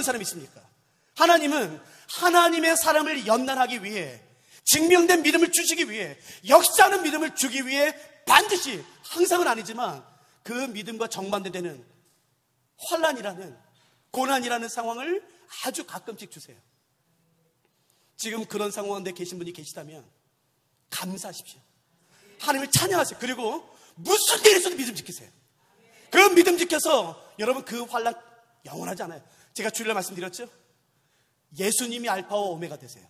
그런 사람이 있습니까? 하나님은 하나님의 사람을 연단하기 위해, 증명된 믿음을 주시기 위해, 역사하는 믿음을 주기 위해 반드시, 항상은 아니지만 그 믿음과 정반대되는 환난이라는, 고난이라는 상황을 아주 가끔씩 주세요. 지금 그런 상황 가운데 계신 분이 계시다면 감사하십시오. 하나님을 찬양하세요. 그리고 무슨 일이 있어도 믿음 지키세요. 그 믿음 지켜서 여러분, 그 환난 영원하지 않아요. 제가 주일날 말씀드렸죠? 예수님이 알파와 오메가 되세요.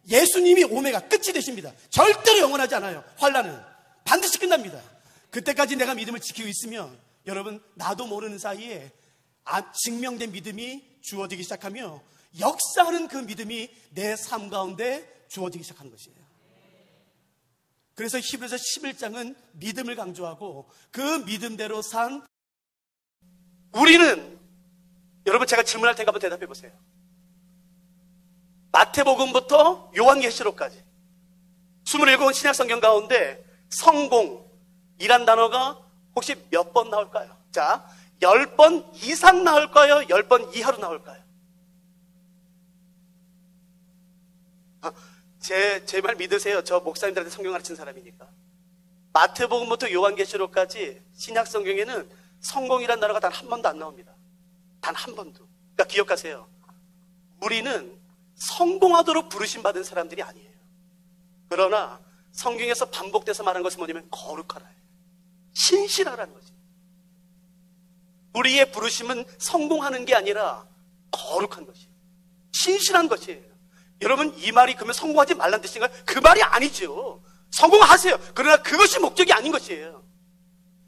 예수님이 오메가, 끝이 되십니다. 절대로 영원하지 않아요. 환난은 반드시 끝납니다. 그때까지 내가 믿음을 지키고 있으면 여러분, 나도 모르는 사이에 증명된 믿음이 주어지기 시작하며 역사하는 그 믿음이 내 삶 가운데 주어지기 시작하는 것이에요. 그래서 히브리서 11장은 믿음을 강조하고 그 믿음대로 산 우리는, 여러분, 제가 질문할 테니까 한번 대답해 보세요. 마태복음부터 요한계시록까지 27권 신약성경 가운데 성공이란 단어가 혹시 몇 번 나올까요? 자, 10번 이상 나올까요? 10번 이하로 나올까요? 제 말 믿으세요. 저 목사님들한테 성경 가르친 사람이니까. 마태복음부터 요한계시록까지 신약성경에는 성공이란 단어가 단 한 번도 안 나옵니다. 단 한 번도. 그러니까 기억하세요. 우리는 성공하도록 부르심 받은 사람들이 아니에요. 그러나 성경에서 반복돼서 말하는 것은 뭐냐면 거룩하라, 신실하라는 거지. 우리의 부르심은 성공하는 게 아니라 거룩한 것이에요. 신실한 것이에요. 여러분, 이 말이 그러면 성공하지 말라는 뜻인가요? 그 말이 아니죠. 성공하세요. 그러나 그것이 목적이 아닌 것이에요.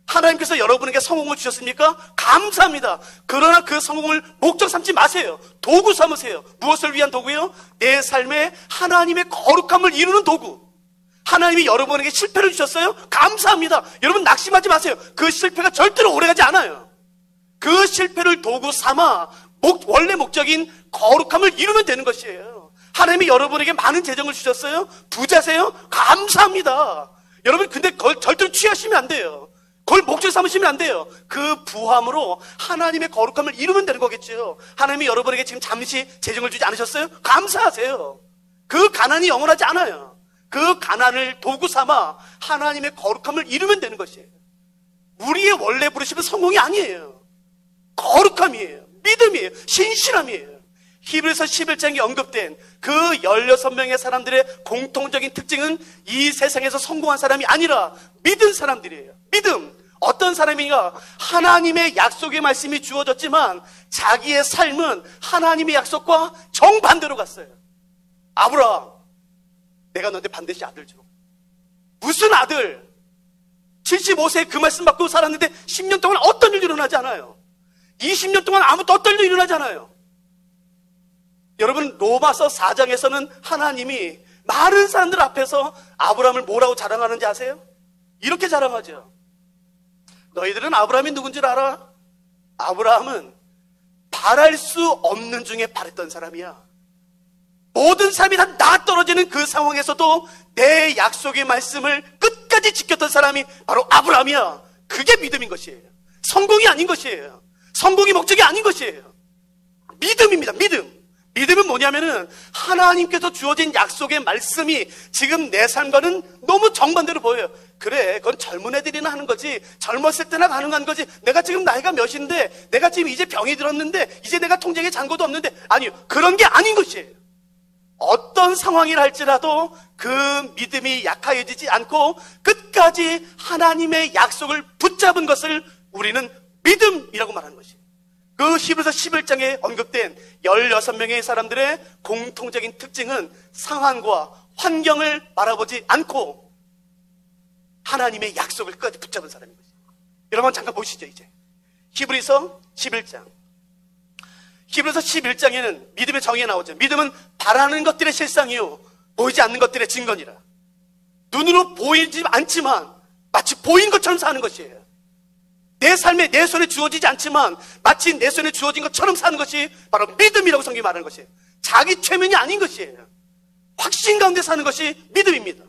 하나님께서 여러분에게 성공을 주셨습니까? 감사합니다. 그러나 그 성공을 목적 삼지 마세요. 도구 삼으세요. 무엇을 위한 도구요? 내 삶에 하나님의 거룩함을 이루는 도구. 하나님이 여러분에게 실패를 주셨어요? 감사합니다. 여러분, 낙심하지 마세요. 그 실패가 절대로 오래가지 않아요. 그 실패를 도구 삼아 원래 목적인 거룩함을 이루면 되는 것이에요. 하나님이 여러분에게 많은 재정을 주셨어요? 부자세요? 감사합니다. 여러분, 근데 그걸 절대로 취하시면 안 돼요. 그걸 목적 삼으시면 안 돼요. 그 부함으로 하나님의 거룩함을 이루면 되는 거겠죠. 하나님이 여러분에게 지금 잠시 재정을 주지 않으셨어요? 감사하세요. 그 가난이 영원하지 않아요. 그 가난을 도구 삼아 하나님의 거룩함을 이루면 되는 것이에요. 우리의 원래 부르심은 성공이 아니에요. 거룩함이에요. 믿음이에요. 신실함이에요. 히브리서 11장에 언급된 그 16명의 사람들의 공통적인 특징은 이 세상에서 성공한 사람이 아니라 믿은 사람들이에요. 믿음. 어떤 사람인가? 하나님의 약속의 말씀이 주어졌지만 자기의 삶은 하나님의 약속과 정반대로 갔어요. 아브라함, 내가 너한테 반드시 아들 줘. 무슨 아들? 75세에 그 말씀 받고 살았는데 10년 동안 어떤 일도 일어나지 않아요. 20년 동안 아무것도 어떤 일도 일어나지 않아요. 여러분, 로마서 4장에서는 하나님이 많은 사람들 앞에서 아브라함을 뭐라고 자랑하는지 아세요? 이렇게 자랑하죠. 너희들은 아브라함이 누군지 알아? 아브라함은 바랄 수 없는 중에 바랬던 사람이야. 모든 사람이 다 나아떨어지는 그 상황에서도 내 약속의 말씀을 끝까지 지켰던 사람이 바로 아브라함이야. 그게 믿음인 것이에요. 성공이 아닌 것이에요. 성공이 목적이 아닌 것이에요. 믿음입니다. 믿음. 믿음은 뭐냐면은 하나님께서 주어진 약속의 말씀이 지금 내 삶과는 너무 정반대로 보여요. 그래, 그건 젊은 애들이나 하는 거지, 젊었을 때나 가능한 거지, 내가 지금 나이가 몇인데, 내가 지금 이제 병이 들었는데, 이제 내가 통장에 잔고도 없는데, 아니요, 그런 게 아닌 것이에요. 어떤 상황이라 할지라도 그 믿음이 약해지지 않고 끝까지 하나님의 약속을 붙잡은 것을 우리는 믿음이라고 말하는 것이에요. 그 히브리서 11장에 언급된 16명의 사람들의 공통적인 특징은 상황과 환경을 바라보지 않고 하나님의 약속을 끝까지 붙잡은 사람인 것이에요. 여러분, 잠깐 보시죠. 이제 히브리서 11장. 히브리서 11장에는 믿음의 정의가 나오죠. 믿음은 바라는 것들의 실상이요 보이지 않는 것들의 증거니라. 눈으로 보이지 않지만 마치 보인 것처럼 사는 것이에요. 내 삶에 내 손에 주어지지 않지만 마치 내 손에 주어진 것처럼 사는 것이 바로 믿음이라고 성경이 말하는 것이에요. 자기 최면이 아닌 것이에요. 확신 가운데 사는 것이 믿음입니다.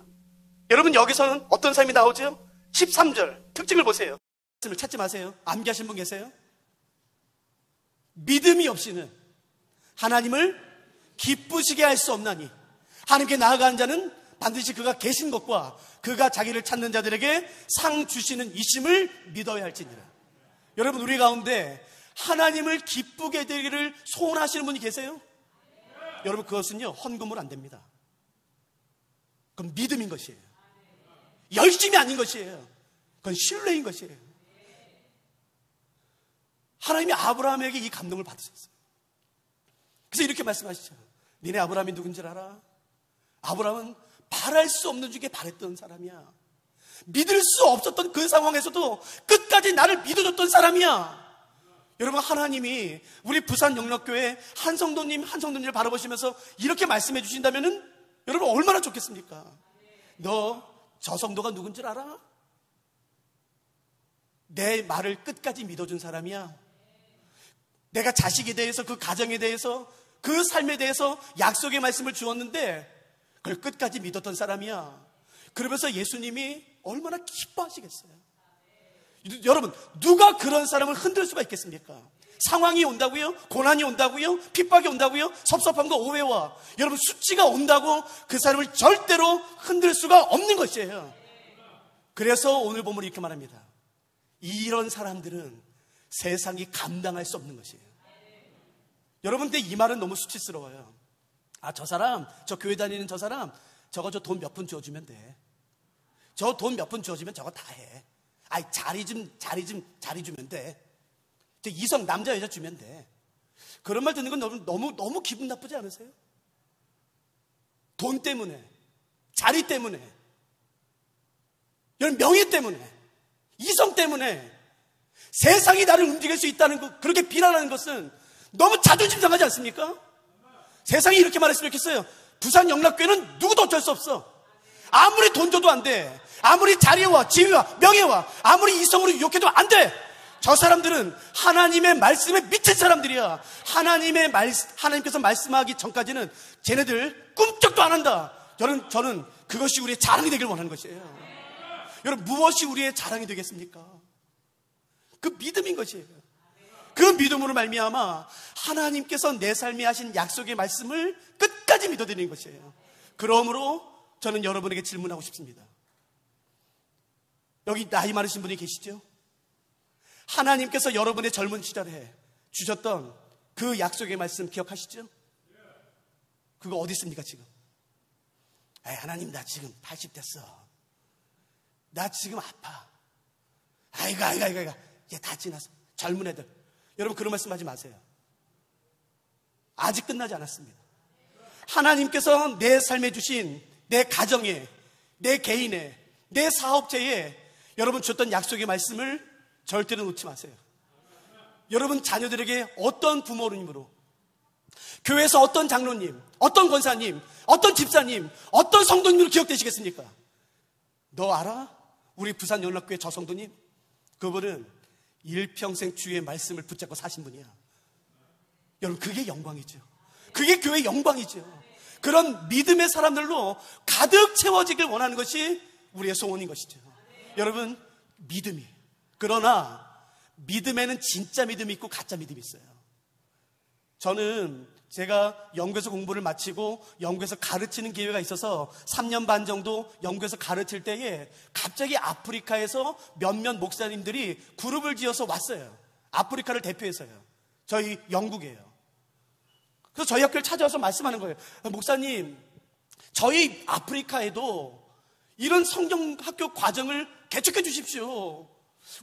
여러분, 여기서는 어떤 삶이 나오죠? 13절 특징을 보세요. 말씀을 찾지 마세요. 암기하신 분 계세요? 믿음이 없이는 하나님을 기쁘시게 할 수 없나니 하나님께 나아가는 자는 반드시 그가 계신 것과 그가 자기를 찾는 자들에게 상 주시는 이심을 믿어야 할지니라. 여러분, 우리 가운데 하나님을 기쁘게 되기를 소원하시는 분이 계세요? 여러분, 그것은요 헌금으로 안 됩니다. 그건 믿음인 것이에요. 열심이 아닌 것이에요. 그건 신뢰인 것이에요. 하나님이 아브라함에게 이 감동을 받으셨어요. 그래서 이렇게 말씀하시죠. 니네 아브라함이 누군지 알아? 아브라함은 바랄 수 없는 중에 바랬던 사람이야. 믿을 수 없었던 그 상황에서도 끝까지 나를 믿어줬던 사람이야. 여러분, 하나님이 우리 부산 영락교회 한성도님을 바라보시면서 이렇게 말씀해 주신다면은 여러분 얼마나 좋겠습니까? 너 저 성도가 누군지 알아? 내 말을 끝까지 믿어준 사람이야. 내가 자식에 대해서, 그 가정에 대해서, 그 삶에 대해서 약속의 말씀을 주었는데 그걸 끝까지 믿었던 사람이야. 그러면서 예수님이 얼마나 기뻐하시겠어요. 여러분, 누가 그런 사람을 흔들 수가 있겠습니까? 상황이 온다고요? 고난이 온다고요? 핍박이 온다고요? 섭섭함과 오해와 여러분 수치가 온다고 그 사람을 절대로 흔들 수가 없는 것이에요. 그래서 오늘 본문이 이렇게 말합니다. 이런 사람들은 세상이 감당할 수 없는 것이에요. 여러분, 근데 이 말은 너무 수치스러워요. 아, 저 사람, 저 교회 다니는 저 사람, 저거 저 돈 몇 푼 주어주면 돼. 저 돈 몇 푼 주어주면 저거 다 해. 아이, 자리 주면 돼. 저 이성 남자 여자 주면 돼. 그런 말 듣는 건 너무 기분 나쁘지 않으세요? 돈 때문에, 자리 때문에, 여러분 명예 때문에, 이성 때문에 세상이 나를 움직일 수 있다는 것, 그렇게 비난하는 것은 너무 자존심 상하지 않습니까? 세상이 이렇게 말했으면 좋겠어요. 부산 영락교회는 누구도 어쩔 수 없어. 아무리 돈 줘도 안 돼. 아무리 자리와 지위와 명예와 아무리 이성으로 유혹해도 안 돼. 저 사람들은 하나님의 말씀에 미친 사람들이야. 하나님께서 말씀하기 전까지는 쟤네들 꿈쩍도 안 한다. 저는 그것이 우리의 자랑이 되길 원하는 것이에요. 여러분, 무엇이 우리의 자랑이 되겠습니까? 그 믿음인 것이에요. 그 믿음으로 말미암아 하나님께서 내 삶에 하신 약속의 말씀을 끝까지 믿어드리는 것이에요. 그러므로 저는 여러분에게 질문하고 싶습니다. 여기 나이 많으신 분이 계시죠? 하나님께서 여러분의 젊은 시절에 주셨던 그 약속의 말씀 기억하시죠? 그거 어디 있습니까 지금? 하나님, 나 지금 80 됐어. 나 지금 아파. 아이고 이제 다 지났어. 젊은 애들, 여러분 그런 말씀하지 마세요. 아직 끝나지 않았습니다. 하나님께서 내 삶에 주신, 내 가정에, 내 개인에, 내 사업체에 여러분 줬던 약속의 말씀을 절대로 놓지 마세요. 여러분 자녀들에게 어떤 부모님으로, 교회에서 어떤 장로님, 어떤 권사님, 어떤 집사님, 어떤 성도님으로 기억되시겠습니까? 너 알아? 우리 부산 연락교회 저 성도님, 그분은 일평생 주의 말씀을 붙잡고 사신 분이야. 여러분, 그게 영광이죠. 그게 교회의 영광이죠. 그런 믿음의 사람들로 가득 채워지길 원하는 것이 우리의 소원인 것이죠. 여러분, 믿음이, 그러나 믿음에는 진짜 믿음이 있고 가짜 믿음이 있어요. 저는 제가 영국에서 공부를 마치고 영국에서 가르치는 기회가 있어서 3년 반 정도 영국에서 가르칠 때에 갑자기 아프리카에서 몇몇 목사님들이 그룹을 지어서 왔어요. 아프리카를 대표해서요. 저희 영국이에요. 그래서 저희 학교를 찾아와서 말씀하는 거예요. 목사님, 저희 아프리카에도 이런 성경학교 과정을 개척해 주십시오.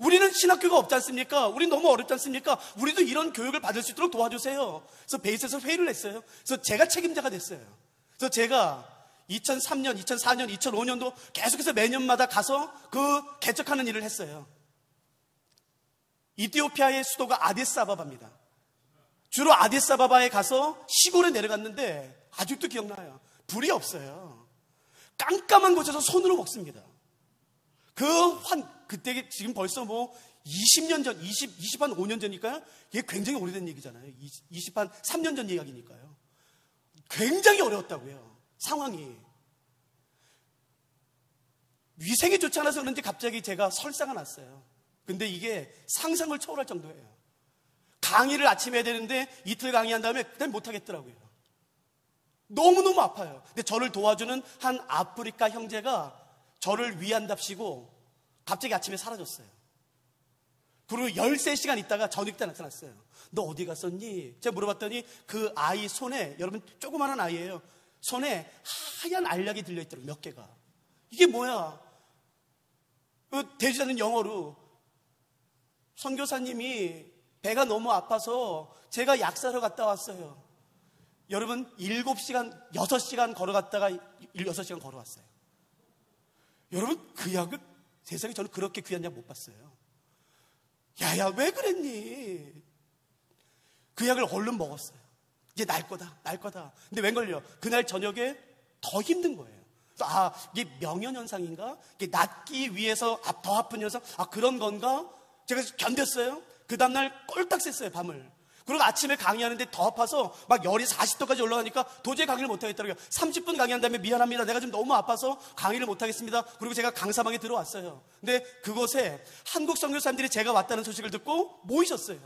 우리는 신학교가 없지 않습니까? 우리 너무 어렵지 않습니까? 우리도 이런 교육을 받을 수 있도록 도와주세요. 그래서 베이스에서 회의를 했어요. 그래서 제가 책임자가 됐어요. 그래서 제가 2003년, 2004년, 2005년도 계속해서 매년마다 가서 그 개척하는 일을 했어요. 이티오피아의 수도가 아디스아바바입니다. 주로 아디스아바바에 가서 시골에 내려갔는데 아직도 기억나요. 불이 없어요. 깜깜한 곳에서 손으로 먹습니다. 그때 지금 벌써 20년 전, 20한 5년 전이니까요. 이게 굉장히 오래된 얘기잖아요. 20한 3년 전 이야기니까요. 굉장히 어려웠다고요. 상황이. 위생이 좋지 않아서 그런지 갑자기 제가 설사가 났어요. 근데 이게 상상을 초월할 정도예요. 강의를 아침에 해야 되는데 이틀 강의한 다음에 그냥 못하겠더라고요. 너무너무 아파요. 근데 저를 도와주는 한 아프리카 형제가 저를 위한답시고 갑자기 아침에 사라졌어요. 그리고 13시간 있다가 저녁 때 나타났어요. 너 어디 갔었니? 제가 물어봤더니 그 아이 손에, 여러분 조그마한 아이예요, 손에 하얀 알약이 들려있더라고요. 몇 개가. 이게 뭐야? 되지 않는 영어로 선교사님이 배가 너무 아파서 제가 약 사러 갔다 왔어요. 여러분 7시간, 6시간 걸어갔다가 6시간 걸어왔어요. 여러분 그 약을 세상에 저는 그렇게 귀한 약 못 봤어요. 야야 왜 그랬니? 그 약을 얼른 먹었어요. 이제 날 거다. 근데 웬걸요? 그날 저녁에 더 힘든 거예요. 이게 명현현상인가? 이게 낫기 위해서 더 아픈 현상? 그런 건가? 제가 견뎠어요. 그 다음날 꼴딱 샜어요, 밤을. 그리고 아침에 강의하는데 더 아파서 막 열이 40도까지 올라가니까 도저히 강의를 못하겠더라고요. 30분 강의한 다음에 미안합니다. 내가 지금 너무 아파서 강의를 못하겠습니다. 그리고 제가 강사방에 들어왔어요. 근데 그곳에 한국 선교사님들이 제가 왔다는 소식을 듣고 모이셨어요.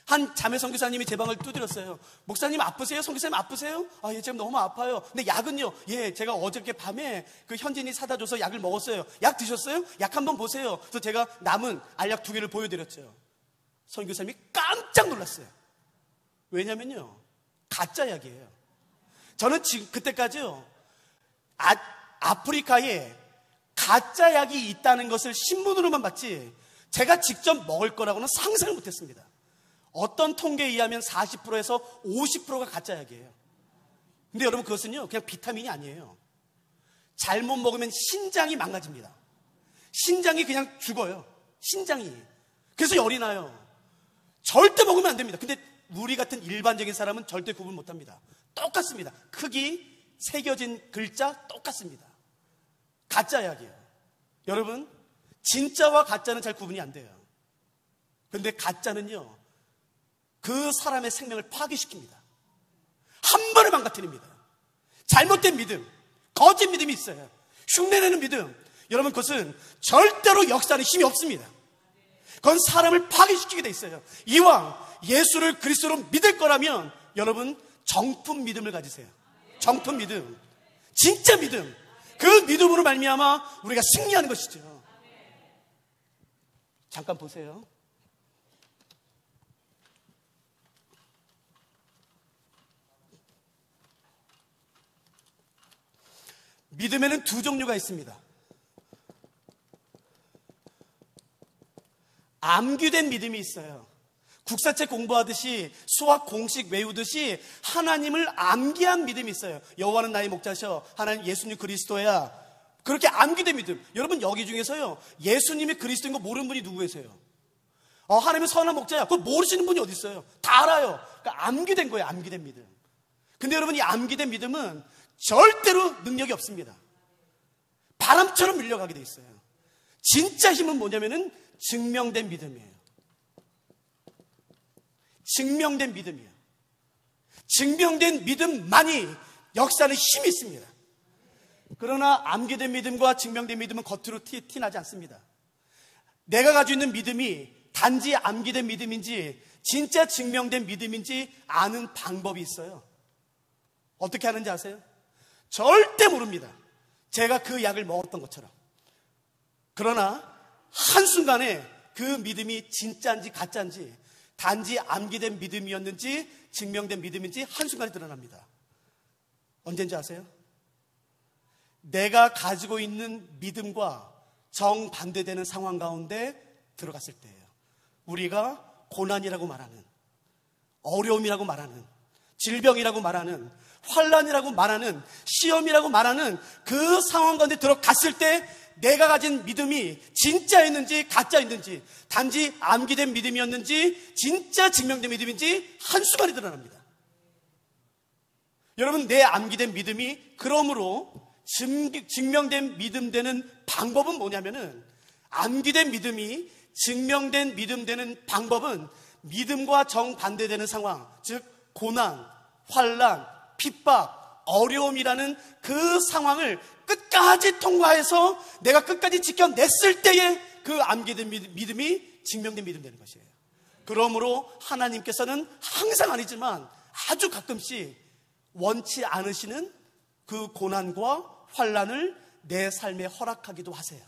한 자매 선교사님이 제 방을 두드렸어요. 목사님 아프세요? 선교사님 아프세요? 예, 지금 너무 아파요. 근데 약은요? 예, 제가 어저께 밤에 그 현진이 사다 줘서 약을 먹었어요. 약 드셨어요? 약 한번 보세요. 그래서 제가 남은 알약 2개를 보여드렸죠. 선교사님이 깜짝 놀랐어요. 왜냐면요, 가짜 약이에요. 저는 지금 그때까지요, 아프리카에 가짜 약이 있다는 것을 신문으로만 봤지 제가 직접 먹을 거라고는 상상을 못했습니다. 어떤 통계에 의하면 40%에서 50%가 가짜 약이에요. 근데 여러분 그것은요 그냥 비타민이 아니에요. 잘못 먹으면 신장이 망가집니다. 신장이 그냥 죽어요. 신장이. 그래서 열이 나요. 절대 먹으면 안 됩니다. 근데 우리 같은 일반적인 사람은 절대 구분 못합니다. 똑같습니다. 크기, 새겨진 글자 똑같습니다. 가짜 약이에요. 여러분 진짜와 가짜는 잘 구분이 안 돼요. 근데 가짜는요 그 사람의 생명을 파괴시킵니다. 한 번에 망가뜨립니다. 잘못된 믿음, 거짓 믿음이 있어요. 흉내내는 믿음, 여러분 그것은 절대로 역사하는 힘이 없습니다. 그건 사람을 파괴시키게 돼 있어요. 이왕 예수를 그리스도로 믿을 거라면 여러분 정품 믿음을 가지세요. 정품 믿음, 진짜 믿음. 그 믿음으로 말미암아 우리가 승리하는 것이죠. 잠깐 보세요. 믿음에는 두 종류가 있습니다. 암기된 믿음이 있어요. 국사책 공부하듯이 수학 공식 외우듯이 하나님을 암기한 믿음이 있어요. 여호와는 나의 목자셔, 하나님 예수님 그리스도야. 그렇게 암기된 믿음. 여러분 여기 중에서요 예수님이 그리스도인 거 모르는 분이 누구 계세요? 하나님은 선한 목자야. 그걸 모르시는 분이 어디 있어요? 다 알아요. 그러니까 암기된 거예요. 암기된 믿음. 근데 여러분 이 암기된 믿음은 절대로 능력이 없습니다. 바람처럼 밀려가게 돼 있어요. 진짜 힘은 뭐냐면은 증명된 믿음이에요. 증명된 믿음이에요. 증명된 믿음만이 역사는 힘이 있습니다. 그러나 암기된 믿음과 증명된 믿음은 겉으로 티나지 않습니다. 내가 가지고 있는 믿음이 단지 암기된 믿음인지 진짜 증명된 믿음인지 아는 방법이 있어요. 어떻게 하는지 아세요? 절대 모릅니다. 제가 그 약을 먹었던 것처럼. 그러나 한순간에 그 믿음이 진짜인지 가짜인지 단지 암기된 믿음이었는지 증명된 믿음인지 한순간에 드러납니다. 언제인지 아세요? 내가 가지고 있는 믿음과 정반대되는 상황 가운데 들어갔을 때예요. 우리가 고난이라고 말하는, 어려움이라고 말하는, 질병이라고 말하는, 환난이라고 말하는, 시험이라고 말하는 그 상황 가운데 들어갔을 때 내가 가진 믿음이 진짜였는지 가짜였는지, 단지 암기된 믿음이었는지 진짜 증명된 믿음인지 한순간에 드러납니다. 여러분 내 암기된 믿음이 그러므로 증명된 믿음 되는 방법은 뭐냐면은, 암기된 믿음이 증명된 믿음 되는 방법은 믿음과 정반대되는 상황, 즉 고난, 환난, 핍박, 어려움이라는 그 상황을 끝까지 통과해서 내가 끝까지 지켜냈을 때에 그 암기된 믿음이 증명된 믿음 되는 것이에요. 그러므로 하나님께서는 항상 아니지만 아주 가끔씩 원치 않으시는 그 고난과 환난을 내 삶에 허락하기도 하세요.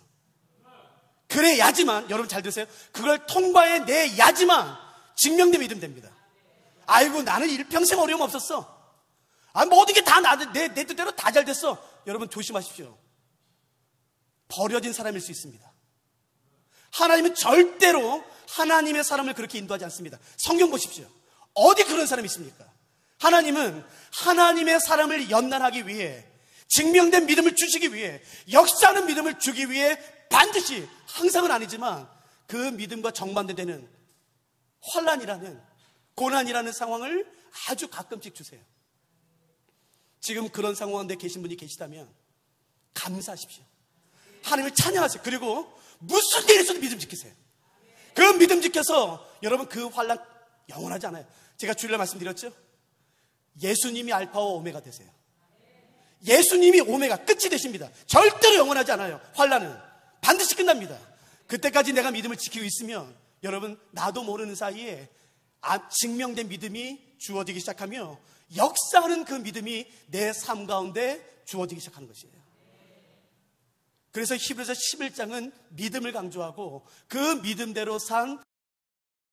그래야지만, 여러분 잘 들으세요, 그걸 통과해내야지만 증명된 믿음 됩니다. 아이고 나는 일평생 어려움 없었어, 모든 게 다 내 뜻대로 다 잘 됐어. 여러분 조심하십시오. 버려진 사람일 수 있습니다. 하나님은 절대로 하나님의 사람을 그렇게 인도하지 않습니다. 성경 보십시오. 어디 그런 사람이 있습니까? 하나님은 하나님의 사람을 연단하기 위해, 증명된 믿음을 주시기 위해, 역사하는 믿음을 주기 위해 반드시, 항상은 아니지만 그 믿음과 정반대되는 환난이라는, 고난이라는 상황을 아주 가끔씩 주세요. 지금 그런 상황 가운데 계신 분이 계시다면 감사하십시오. 하나님을 찬양하세요. 그리고 무슨 일이 있어도 믿음 지키세요. 그 믿음 지켜서 여러분 그 환난 영원하지 않아요. 제가 주일날 말씀드렸죠? 예수님이 알파와 오메가 되세요. 예수님이 오메가, 끝이 되십니다. 절대로 영원하지 않아요. 환난은 반드시 끝납니다. 그때까지 내가 믿음을 지키고 있으면 여러분 나도 모르는 사이에 증명된 믿음이 주어지기 시작하며 역사하는 그 믿음이 내 삶 가운데 주어지기 시작하는 것이에요. 그래서 히브리서 11장은 믿음을 강조하고 그 믿음대로 산